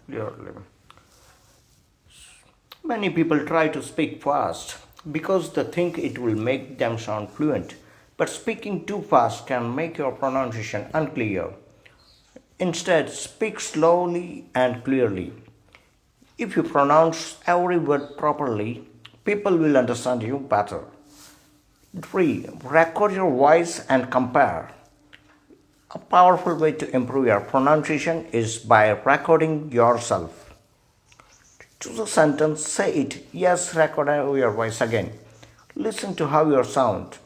clearly. Many people try to speak fast because they think it will make them sound fluent. But speaking too fast can make your pronunciation unclear. Instead, speak slowly and clearly. If you pronounce every word properly, people will understand you better. 3. Record your voice and compare. A powerful way to improve your pronunciation is by recording yourself. Choose a sentence, say it, yes, record your voice again. Listen to how you sound.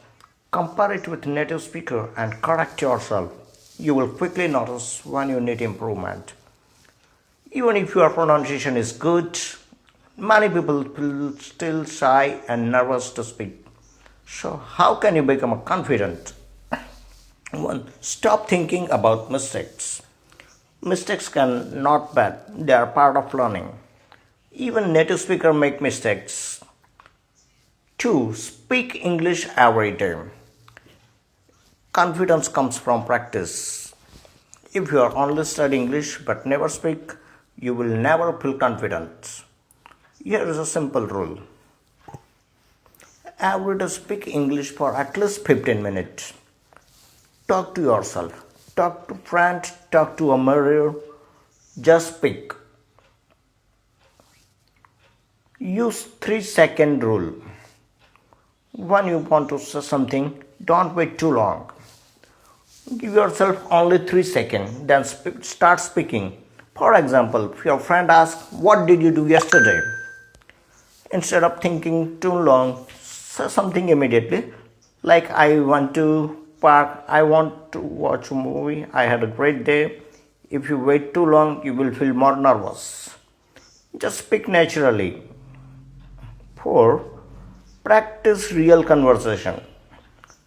Compare it with native speaker and correct yourself. You will quickly notice when you need improvement. Even if your pronunciation is good, many people feel still shy and nervous to speak. So, how can you become confident? 1. Stop thinking about mistakes. Mistakes can not bad, they are part of learning. Even native speakers make mistakes. 2. Speak English every day. Confidence comes from practice. If you are only studying English but never speak, you will never feel confident. Here is a simple rule. Every day speak English for at least 15 minutes. Talk to yourself. Talk to friends. Talk to a mirror. Just speak. Use 3-second rule. When you want to say something, don't wait too long. Give yourself only 3 seconds, then start speaking. For example, if your friend asks, "What did you do yesterday?" Instead of thinking too long, say something immediately, like, "I want to park, I want to watch a movie, I had a great day." If you wait too long, you will feel more nervous. Just speak naturally. 4. Practice real conversation.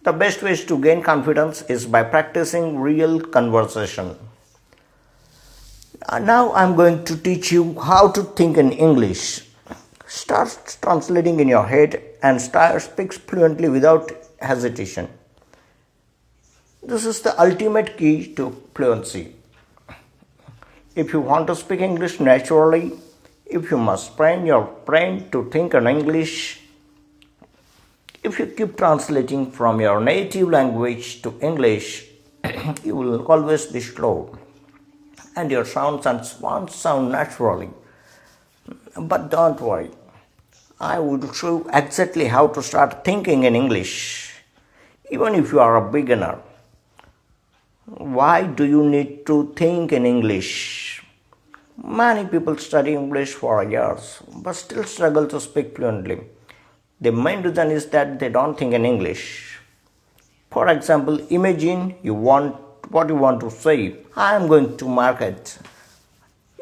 The best ways to gain confidence is by practicing real conversation. Now I'm going to teach you how to think in English. Start translating in your head and speak fluently without hesitation. This is the ultimate key to fluency. If you want to speak English naturally, if you must train your brain to think in English, if you keep translating from your native language to English, you will always be slow and your sounds won't sound naturally. But don't worry, I will show you exactly how to start thinking in English, even if you are a beginner. Why do you need to think in English? Many people study English for years but still struggle to speak fluently. The main reason is that they don't think in English. For example, imagine what you want to say. I am going to market.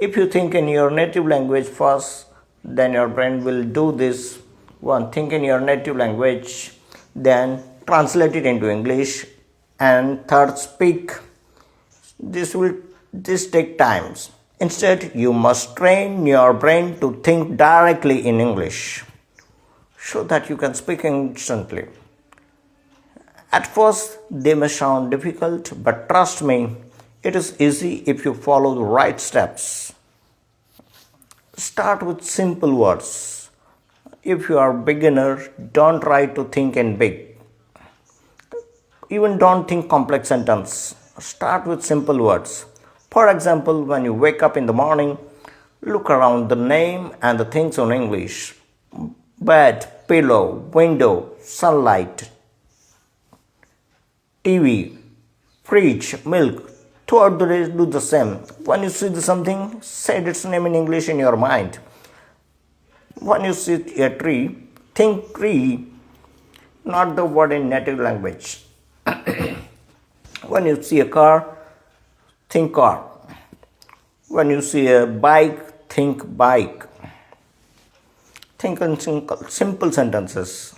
If you think in your native language first, then your brain will do this. One, think in your native language, then translate it into English, and third, speak. This take times. Instead, you must train your brain to think directly in English so that you can speak instantly. At first, they may sound difficult, but trust me, it is easy if you follow the right steps. Start with simple words. If you are a beginner, don't try to think in big. Even don't think complex sentence. Start with simple words. For example, when you wake up in the morning, look around the name and the things in English. Bed, pillow, window, sunlight, TV, fridge, milk. Throughout the day, do the same. When you see something, say its name in English in your mind. When you see a tree, think tree, not the word in native language. When you see a car, think car. When you see a bike, think bike. Think in simple sentences.